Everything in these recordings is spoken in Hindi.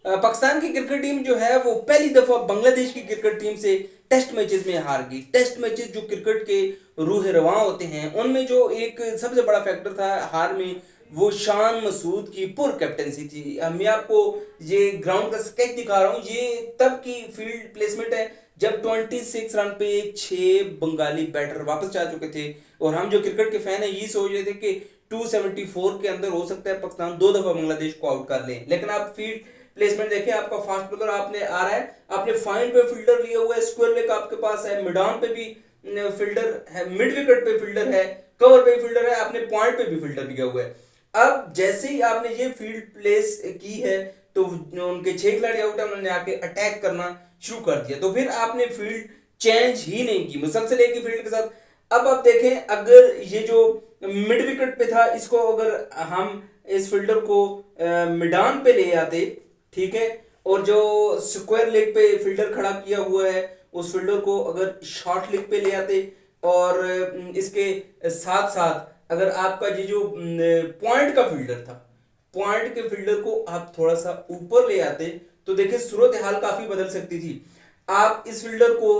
पाकिस्तान की क्रिकेट टीम जो है वो पहली दफा बांग्लादेश की क्रिकेट टीम से टेस्ट मैचेस में हार गई। टेस्ट मैचेस जो क्रिकेट के रूह रवां होते हैं उनमें जो एक सबसे बड़ा फैक्टर था हार में, वो शान मसूद की पुर कैप्टनसी थी। मैं आपको ये ग्राउंड का स्केच दिखा रहा हूँ। ये तब की फील्ड प्लेसमेंट है जब 26 रन पे 6 बंगाली बैटर वापस जा चुके थे, और हम जो क्रिकेट के फैन है ये सोच रहे थे कि 274 के अंदर हो सकता है पाकिस्तान 2 दफा बांग्लादेश को आउट कर ले। लेकिन आप फील्ड प्लेसमेंट देखें, आपका फास्ट बॉलर आपने आ रहा है, आपने फाइन पे फील्डर लिया हुआ है, स्क्वायर लेग आपके पास है, मिडान पे भी फील्डर है, मिड विकेट पे फील्डर है, कवर पे फील्डर है, आपने पॉइंट पे भी फील्डर लिया हुआ है। अब जैसे ही आपने ये फील्ड प्लेस की है तो उनके 6 खिलाड़ी आउट है, उन्होंने आके अटैक करना शुरू कर दिया, तो फिर आपने फील्ड चेंज ही नहीं की, मुसलसल एक ही फील्ड के साथ। अब आप देखें, अगर ये जो मिड विकेट पे था इसको अगर हम इस फील्डर को मिडान पे ले आते, ठीक है, और जो स्क्वायर लेग पे फील्डर खड़ा किया हुआ है उस फील्डर को अगर शॉर्ट लेग पे ले आते, और इसके साथ साथ अगर आपका ये जो पॉइंट का फील्डर था, पॉइंट के फील्डर को आप थोड़ा सा ऊपर ले आते, तो देखिए सूरत हाल काफी बदल सकती थी। आप इस फील्डर को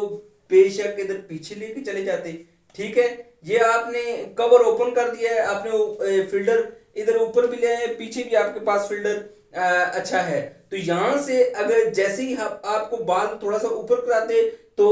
बेशक इधर पीछे लेके चले जाते, ठीक है, ये आपने कवर ओपन कर दिया है, आपने फील्डर इधर ऊपर भी ले आए, पीछे भी आपके पास फील्डर अच्छा है, तो यहां से अगर जैसे ही आपको बाल थोड़ा सा ऊपर कराते तो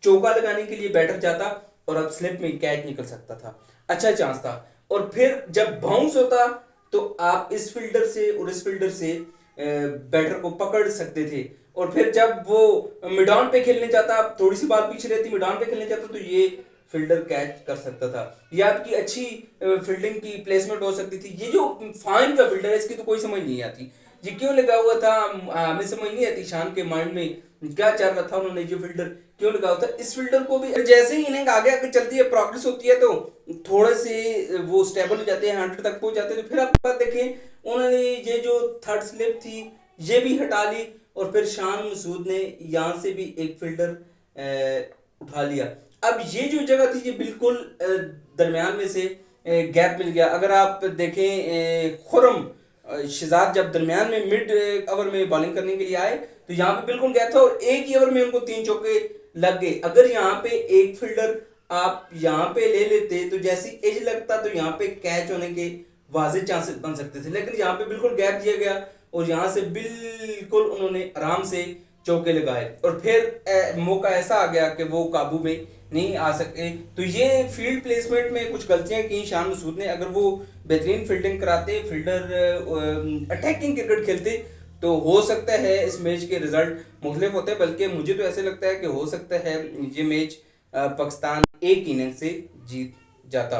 चौका लगाने के लिए बैटर जाता और अब स्लिप में कैच निकल सकता था, अच्छा चांस था। और फिर जब बाउंस होता तो आप इस फील्डर से और इस फील्डर से बैटर को पकड़ सकते थे, और फिर जब वो मिडान पे खेलने जाता, आप थोड़ी सी बाल पीछे रहती, मिडान पे खेलने जाता, तो ये फील्डर कैच कर सकता था। ये आपकी अच्छी फील्डिंग की प्लेसमेंट हो सकती थी। ये जो फाइन का फील्डर है इसकी तो कोई समझ नहीं आती, ये क्यों लगा हुआ था, हमें समझ नहीं आती शान के माइंड में क्या चल रहा था, उन्होंने ये फील्डर क्यों लगा हुआ था। इस फील्डर को भी जैसे ही इनिंग आगे आगे चलती है, प्रोग्रेस होती है, तो थोड़े से वो स्टेबल हो जाते हैं, 100 तक पहुंच जाते हैं, तो फिर आप बात देखें उन्होंने ये जो थर्ड स्लिप थी ये भी हटा ली, और फिर शान मसूद ने यहाँ से भी एक फील्डर उठा लिया। अब ये जो जगह थी ये बिल्कुल दरमियान में से गैप मिल गया। अगर आप देखें खुरम शहजाद जब दरमियान में मिड ओवर में बॉलिंग करने के लिए आए तो यहाँ पे बिल्कुल गैप था, और एक ही ओवर में उनको 3 चौके लग गए। अगर यहाँ पे एक फील्डर आप यहाँ पे ले लेते तो जैसी एज लगता तो यहाँ पे कैच होने के वाजिब चांसेस बन सकते थे, लेकिन यहाँ पे बिल्कुल गैप दिया गया और यहाँ से बिल्कुल उन्होंने आराम से चौके लगाए, और फिर मौका ऐसा आ गया कि वो काबू में नहीं आ सके। तो ये फील्ड प्लेसमेंट में कुछ गलतियां की शान मसूद ने। अगर वो बेहतरीन फील्डिंग कराते, फील्डर अटैकिंग क्रिकेट खेलते, तो हो सकता है इस मैच के रिजल्ट मुख्तलिफ होते हैं। बल्कि मुझे तो ऐसे लगता है कि हो सकता है ये मैच पाकिस्तान एक इनिंग से जीत जाता।